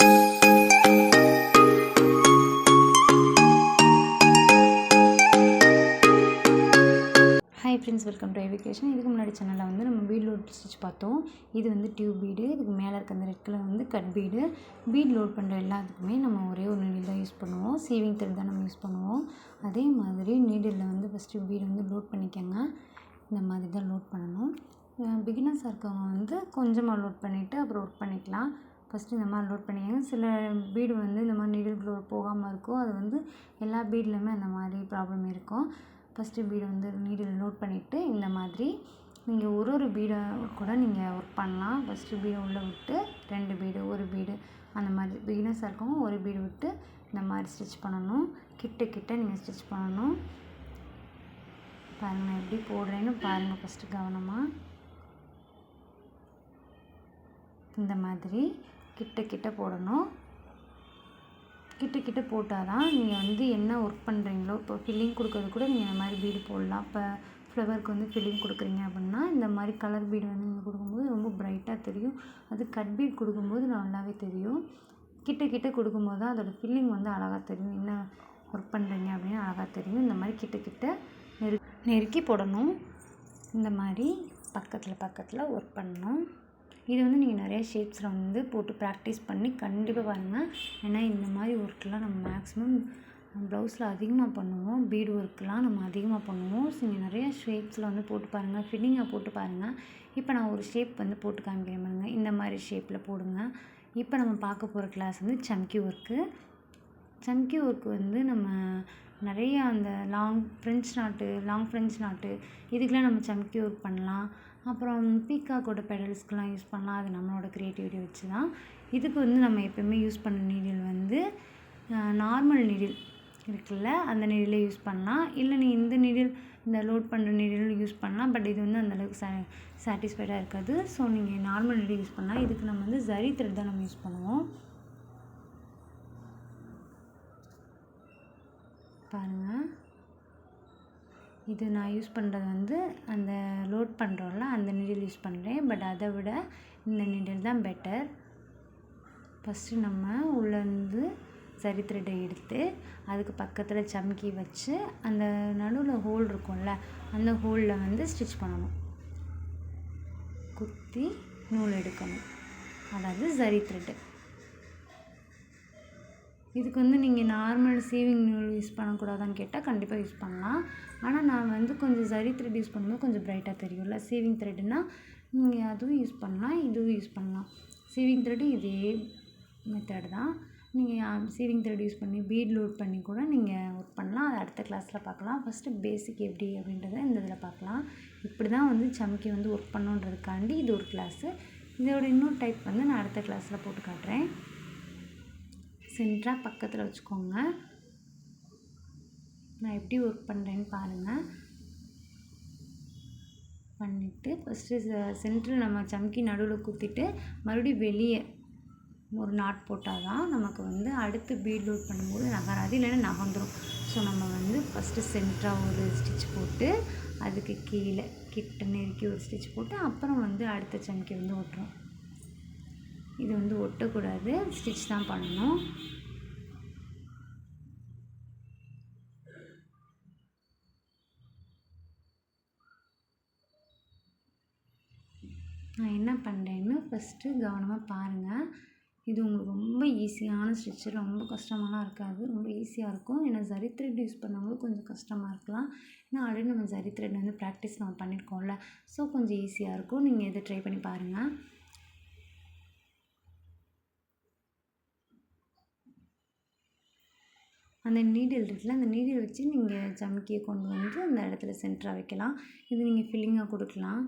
Hi friends, welcome to எவிகேஷன். இதுக்கு முன்னாடி சேனலில் வந்து நம்ம பீட் லோட் ஸ்டிச் பார்த்தோம். இது வந்து டியூப் பீடு, இதுக்கு மேலே இருக்க அந்த ரெட் கலர் வந்து கட் பீடு. பீட் லோட் பண்ணுற எல்லாத்துக்குமே நம்ம ஒரே ஒரு நீடில் தான் யூஸ் பண்ணுவோம். சீவிங் த்ரெட் தான் நம்ம யூஸ் பண்ணுவோம். அதே மாதிரி நீடிலில் வந்து ஃபஸ்ட்டு பீடு வந்து லோட் பண்ணிக்கோங்க. இந்த மாதிரி தான் லோட் பண்ணணும். பிகினர்ஸாக இருக்கவங்க வந்து கொஞ்சமாக லோட் பண்ணிவிட்டு அப்புறம் ஒர்க் பண்ணிக்கலாம். ஃபஸ்ட்டு இந்த மாதிரி லோட் பண்ணிக்கோங்க. சில பீடு வந்து இந்த மாதிரி நீடில் போகாமல் இருக்கும். அது வந்து எல்லா பீட்லேயுமே அந்த மாதிரி ப்ராப்ளம் இருக்கும். ஃபஸ்ட்டு பீடை வந்து நீடில் லோட் பண்ணிவிட்டு இந்த மாதிரி நீங்கள் ஒரு பீடை கூட நீங்கள் ஒர்க் பண்ணலாம். ஃபஸ்ட்டு பீடை உள்ளே விட்டு 2 பீடு, 1 பீடு, அந்த மாதிரி பிகினர்ஸாக இருக்கவும் 1 பீடு விட்டு இந்த மாதிரி ஸ்டிச் பண்ணணும். கிட்ட நீங்கள் ஸ்டிச் பண்ணணும். பாருங்கள் நான் எப்படி போடுறேன்னு பாருங்கள். ஃபஸ்ட்டு கவனமாக இந்த மாதிரி கிட்ட போடணும். கிட்ட போட்டால் தான் நீங்கள் வந்து என்ன ஒர்க் பண்ணுறீங்களோ, இப்போ ஃபில்லிங் கொடுக்கறது கூட நீங்கள் இந்த மாதிரி பீடு போடலாம். இப்போ ஃப்ளவருக்கு வந்து ஃபில்லிங் கொடுக்குறீங்க அப்படின்னா இந்த மாதிரி கலர் பீடு வந்து நீங்கள் கொடுக்கும்போது ரொம்ப ப்ரைட்டாக தெரியும். அது கட் பீட் கொடுக்கும்போது நல்லாவே தெரியும். கிட்ட கொடுக்கும்போது தான் அதோடய ஃபில்லிங் வந்து அழகாக தெரியும். என்ன ஒர்க் பண்ணுறீங்க அப்படின்னு அழகாக தெரியும். இந்த மாதிரி கிட்ட நெருக்கி போடணும். இந்த மாதிரி பக்கத்தில் ஒர்க் பண்ணணும். இது வந்து நீங்கள் நிறையா ஷேப்ஸில் வந்து போட்டு ப்ராக்டிஸ் பண்ணி கண்டிப்பாக பாருங்கள். ஏன்னா இந்த மாதிரி ஒர்க்கெலாம் நம்ம மேக்ஸிமம் ப்ளவுஸில் அதிகமாக பண்ணுவோம். பீடு ஒர்க்கெலாம் நம்ம அதிகமாக பண்ணுவோம். ஸோ நீங்கள் நிறையா ஷேப்ஸில் வந்து போட்டு பாருங்கள். ஃபில்லிங்காக போட்டு பாருங்கள். இப்போ நான் ஒரு ஷேப் வந்து போட்டு காமிக்கிறேன் பாருங்கள். இந்த மாதிரி ஷேப்பில் போடுங்க. இப்போ நம்ம பார்க்க போகிற கிளாஸ் வந்து சம்கி ஒர்க்கு. சம்கி ஒர்க்கு வந்து நம்ம நிறையா அந்த லாங் ஃப்ரெஞ்ச் நாட்டு இதுக்கெலாம் நம்ம சம்கி ஒர்க் பண்ணலாம். அப்புறம் பீகாக்கோட பெடல்ஸ்க்கெலாம் யூஸ் பண்ணலாம். அது நம்மளோட க்ரியேட்டிவிட்டி வச்சு தான். இதுக்கு வந்து நம்ம எப்போயுமே யூஸ் பண்ண நீடில் வந்து நார்மல் நீடில் இருக்குல்ல, அந்த நீடிலே யூஸ் பண்ணலாம். இல்லை நீ இந்த லோட் பண்ணுற நீடில் யூஸ் பண்ணலாம். பட் இது வந்து அந்தளவுக்கு சாட்டிஸ்ஃபைடாக இருக்காது. ஸோ நீங்கள் நார்மல் நீடில் யூஸ் பண்ணலாம். இதுக்கு நம்ம வந்து ஜரி த்ரெட் தான் நம்ம யூஸ் பண்ணுவோம். பாருங்கள், இது நான் யூஸ் பண்ணுறது வந்து அந்த லோட் பண்ணுறோம்ல அந்த நீடில் யூஸ் பண்ணுறேன். பட் அதை விட இந்த நீடில் தான் பெட்டர். ஃபஸ்ட்டு நம்ம உள்ளேருந்து சரி த்ரெட்டை எடுத்து அதுக்கு பக்கத்தில் சம்கி வச்சு அந்த நடுவில் ஹோல் இருக்கும்ல, அந்த ஹோலில் வந்து ஸ்டிச் பண்ணணும். குத்தி நூல் எடுக்கணும். அதாவது சரி த்ரெட்டு. இதுக்கு வந்து நீங்கள் நார்மல் சீவிங் நூல் யூஸ் பண்ணக்கூடாதான்னு கேட்டால் கண்டிப்பாக யூஸ் பண்ணலாம். ஆனால் நான் வந்து கொஞ்சம் சரி த்ரெட் யூஸ் பண்ணும்போது கொஞ்சம் ப்ரைட்டாக தெரியும்ல. சீவிங் த்ரெட்டுனால் நீங்கள் அதுவும் யூஸ் பண்ணலாம், இதுவும் யூஸ் பண்ணலாம். சீவிங் த்ரெட்டு இதே மெத்தட் தான். நீங்கள் சீவிங் த்ரெட் யூஸ் பண்ணி பீட் லோட் பண்ணி கூட நீங்கள் ஒர்க் பண்ணலாம். அது அடுத்த கிளாஸில் பார்க்கலாம். ஃபஸ்ட்டு பேசிக் எப்படி அப்படின்றத இந்த இதில் பார்க்கலாம். இப்படி தான் வந்து சம்கி வந்து ஒர்க் பண்ணுன்றதுக்காண்டி இது ஒரு கிளாஸு. இதோட இன்னொரு டைப் வந்து நான் அடுத்த கிளாஸில் போட்டு காட்டுறேன். சென்டராக பக்கத்தில் வச்சுக்கோங்க. நான் எப்படி ஒர்க் பண்ணுறேன்னு பாருங்கள். பண்ணிவிட்டு ஃபஸ்ட்டு சென்டரில் நம்ம சம்கி நடுவில் குத்திட்டு மறுபடியும் வெளியே ஒரு நாட் போட்டால் தான் நமக்கு வந்து அடுத்து பீட் லோட் பண்ணும்போது நகராது, இல்லைன்னா நகர்ந்துடும். ஸோ நம்ம வந்து ஃபஸ்ட்டு சென்டராக ஒரு ஸ்டிச் போட்டு அதுக்கு கீழே கிட்ட நெருக்கி ஒரு ஸ்டிச் போட்டு அப்புறம் வந்து அடுத்த சம்கி வந்து ஒட்டுறோம். இது வந்து ஒட்டக்கூடாது, ஸ்டிச் தான் பண்ணணும். நான் என்ன பண்ணுறேன்னு ஃபஸ்ட்டு கவனமாக பாருங்கள். இது உங்களுக்கு ரொம்ப ஈஸியான ஸ்டிச்சு, ரொம்ப கஷ்டமாலாம் இருக்காது, ரொம்ப ஈஸியாக இருக்கும். ஏன்னா ஜரி த்ரெட் யூஸ் பண்ணும்போது கொஞ்சம் கஷ்டமாக இருக்கலாம். ஏன்னா ஆல்ரெடி நம்ம ஜரி த்ரெட் வந்து ப்ராக்டிஸ் நம்ம பண்ணியிருக்கோம்ல, ஸோ கொஞ்சம் ஈஸியாக இருக்கும். நீங்கள் இதை ட்ரை பண்ணி பாருங்கள். அந்த நீடில் இருக்குல்ல, அந்த நீடில் வச்சு நீங்கள் சம்கியை கொண்டு வந்து அந்த இடத்துல சென்டராக வைக்கலாம். இது நீங்கள் ஃபில்லிங்காக கொடுக்கலாம்.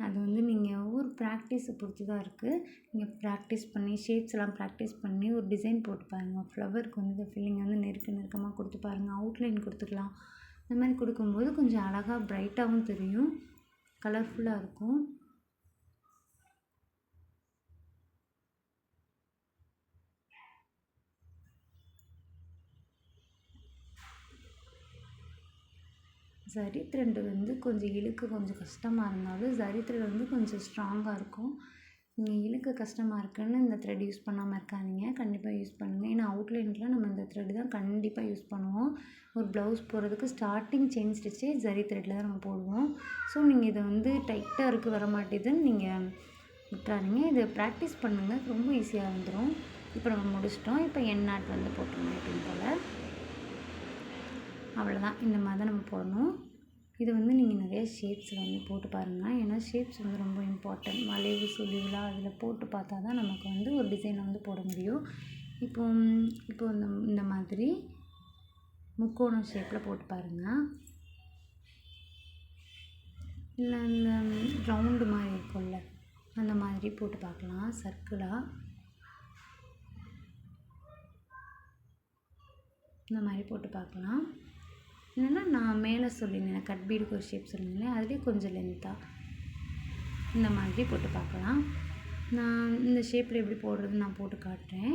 அது வந்து நீங்கள் ஒவ்வொரு ப்ராக்டிஸை பொறுத்து தான் இருக்குது. நீங்கள் ப்ராக்டிஸ் பண்ணி ஷேப்ஸ்லாம் ப்ராக்டிஸ் பண்ணி ஒரு டிசைன் போட்டு பாருங்கள். ஃப்ளவருக்கு வந்து ஃபில்லிங் வந்து நெருக்கமாக கொடுத்து பாருங்கள். அவுட்லைன் கொடுத்துக்கலாம். இந்த மாதிரி கொடுக்கும்போது கொஞ்சம் அழகாக ப்ரைட்டாகவும் தெரியும், கலர்ஃபுல்லாக இருக்கும். ஜரி த்ரெட்டு வந்து கொஞ்சம் இழுக்க கொஞ்சம் கஷ்டமாக இருந்தாலும் ஜரி த்ரெட் வந்து கொஞ்சம் ஸ்ட்ராங்காக இருக்கும். நீங்கள் இழுக்க கஷ்டமாக இருக்குன்னு இந்த த்ரெட் யூஸ் பண்ணாமல் இருக்காதீங்க. கண்டிப்பாக யூஸ் பண்ணுங்கள். ஏன்னா அவுட்லைனுக்குலாம் நம்ம இந்த த்ரெட் தான் கண்டிப்பாக யூஸ் பண்ணுவோம். ஒரு ப்ளவுஸ் போடுறதுக்கு ஸ்டார்டிங் செயின் ஸ்டிச்சே ஜரி த்ரெட்டில் தான் நம்ம போடுவோம். ஸோ நீங்கள் இதை வந்து டைட்டாக இருக்குது வர மாட்டேதுன்னு நீங்கள் விட்டுறாதீங்க. இதை ப்ராக்டிஸ் பண்ணுங்கள், ரொம்ப ஈஸியாக வந்துடும். இப்போ நம்ம முடிச்சிட்டோம். இப்போ என் நாட் வந்து போட்டுருங்க எப்பயும் போல். அவ்வளோதான், இந்த மாதிரி தான் நம்ம போடணும். இது வந்து நீங்கள் நிறைய ஷேப்ஸில் வந்து போட்டு பாருங்கள். ஏன்னா ஷேப்ஸ் வந்து ரொம்ப இம்பார்ட்டன்ட். வளைவு சுழிவுலாம் அதில் போட்டு பார்த்தா தான் நமக்கு வந்து ஒரு டிசைனை வந்து போட முடியும். இப்போ இந்த மாதிரி முக்கோண ஷேப்பில் போட்டு பாருங்கள். இல்லை இந்த ரவுண்டு மாதிரி இருக்கும்ல, அந்த மாதிரி போட்டு பார்க்கலாம். சர்க்கிளாக இந்த மாதிரி போட்டு பார்க்கலாம். இல்லைன்னா நான் மேலே சொல்லியிருந்தேன் கட் பீடுக்கு ஒரு ஷேப் சொல்லியிருந்தேன், அதுலேயே கொஞ்சம் லென்த்தாக இந்த மாதிரி போட்டு பார்க்கலாம். நான் இந்த ஷேப்பில் எப்படி போடுறது நான் போட்டு காட்டுறேன்.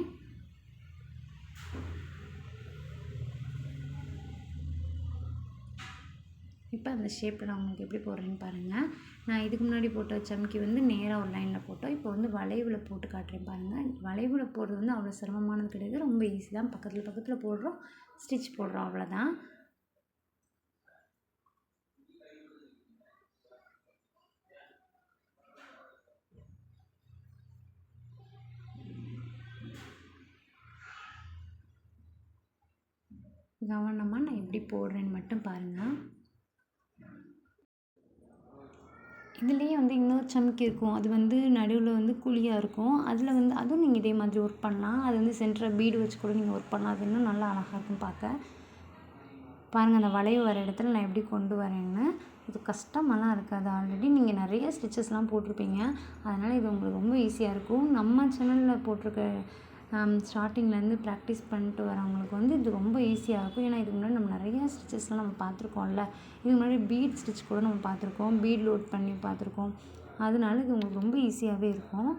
இப்போ அந்த ஷேப்பில் நான் உங்களுக்கு எப்படி போடுறேன்னு பாருங்கள். நான் இதுக்கு முன்னாடி போட்ட சம்கி வந்து நேராக ஒரு லைனில் போட்டோம். இப்போ வந்து வளைவில் போட்டு காட்டுறேன் பாருங்கள். வளைவில் போடுறது வந்து அவ்வளோ சிரமமானது கிடையாது, ரொம்ப ஈஸி தான். பக்கத்தில் போடுறோம், ஸ்டிச் போடுறோம், அவ்வளோதான். கவனமாக நான் எப்படி போடுறேன்னு மட்டும் பாருங்கள். இதுலேயே வந்து இன்னொரு சம்கி இருக்கும், அது வந்து நடுவில் வந்து குழியாக இருக்கும். அதில் வந்து அதுவும் நீங்கள் இதே மாதிரி ஒர்க் பண்ணலாம். அது வந்து சென்டரில் பீடு வச்சு கூட நீங்கள் ஒர்க் பண்ணலாம். அது இன்னும் நல்லா அழகாக இருக்கும் பார்க்க. பாருங்கள், அந்த வளைவு வர இடத்துல நான் எப்படி கொண்டு வரேன்னு. இது கஷ்டமெல்லாம் இருக்காது. ஆல்ரெடி நீங்கள் நிறைய ஸ்டிச்சஸ்லாம் போட்டிருப்பீங்க, அதனால் இது உங்களுக்கு ரொம்ப ஈஸியாக இருக்கும். நம்ம சேனலில் போட்டிருக்க ஸ்டார்டிங்லேருந்து ப்ராக்டிஸ் பண்ணிட்டு வரவங்களுக்கு வந்து இது ரொம்ப ஈஸியாக இருக்கும். ஏன்னா இதுக்கு முன்னாடி நம்ம நிறையா ஸ்டிச்சஸ்லாம் நம்ம பார்த்துருக்கோம்ல. இதுக்கு முன்னாடி பீட் ஸ்டிச் கூட நம்ம பார்த்துருக்கோம், பீட் லோட் பண்ணி பார்த்துருக்கோம். அதனால இது உங்களுக்கு ரொம்ப ஈஸியாகவே இருக்கும்.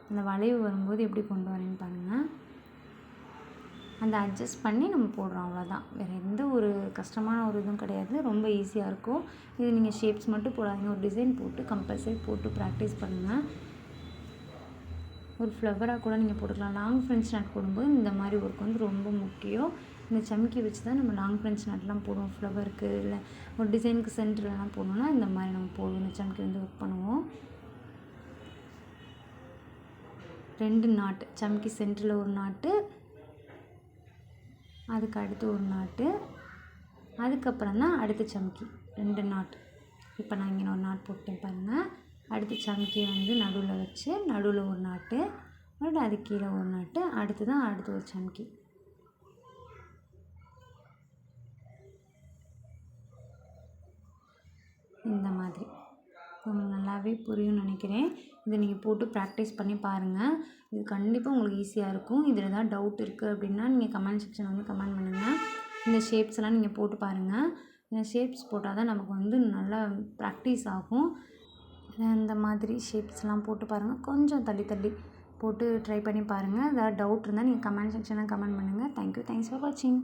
அந்த வளைவு வரும்போது எப்படி கொண்டு வரேன்னு பாருங்கள். அந்த அட்ஜஸ்ட் பண்ணி நம்ம போடுறோம், அவ்வளோதான். வேறு எந்த ஒரு கஷ்டமான ஒரு இதுவும் கிடையாது, ரொம்ப ஈஸியாக இருக்கும். இது நீங்கள் ஷேப்ஸ் மட்டும் போடாதீங்க, ஒரு டிசைன் போட்டு கம்பல்சரி போட்டு ப்ராக்டிஸ் பண்ணுங்கள். ஒரு ஃப்ளவராக கூட நீங்கள் போட்டுக்கலாம். லாங் ஃப்ரெஞ்ச் நாட் போடும்போது இந்த மாதிரி ஒர்க் வந்து ரொம்ப முக்கியம். இந்த சம்கி வச்சு தான் நம்ம லாங் ஃப்ரெஞ்ச் நாட்லாம் போடுவோம். ஃப்ளவருக்கு இல்லை ஒரு டிசைனுக்கு சென்டர்லாம் போடணும்னா இந்த மாதிரி நம்ம போடுவோம். இந்த சம்கி வந்து ஒர்க் பண்ணுவோம். 2 நாட்டு சம்கி, சென்டரில் ஒரு நாட்டு, அதுக்கு அடுத்து ஒரு நாட்டு, அதுக்கப்புறம் தான் அடுத்த சம்கி 2 நாட். இப்போ நான் இங்கே ஒரு நாட் போட்டேன் பாருங்கள். அடுத்து சம்கியை வந்து நடுவில் வச்சு நடுவில் ஒரு நாட்டு, மறுபடியும் அது கீழே ஒரு நாட்டு, அடுத்து ஒரு சம்கி. இந்த மாதிரி உங்களுக்கு நல்லாவே புரியும்னு நினைக்கிறேன். இதை நீங்கள் போட்டு ப்ராக்டிஸ் பண்ணி பாருங்கள். இது கண்டிப்பாக உங்களுக்கு ஈஸியாக இருக்கும். இதில் ஏதாவது டவுட் இருக்குது அப்படின்னா நீங்கள் கமெண்ட் செக்ஷன் வந்து கமெண்ட் பண்ணுங்கள். இந்த ஷேப்ஸ்லாம் நீங்கள் போட்டு பாருங்கள். இந்த ஷேப்ஸ் போட்டால் தான் நமக்கு வந்து நல்லா ப்ராக்டிஸ் ஆகும். இந்த மாதிரி ஷேப்ஸ்லாம் போட்டு பாருங்கள். கொஞ்சம் தள்ளி போட்டு ட்ரை பண்ணி பாருங்கள். ஏதாவது டவுட் இருந்தால் நீங்கள் கமெண்ட் செக்ஷனில் கமெண்ட் பண்ணுங்கள். தேங்க்யூ, தேங்க்ஸ் ஃபார் வாட்சிங்.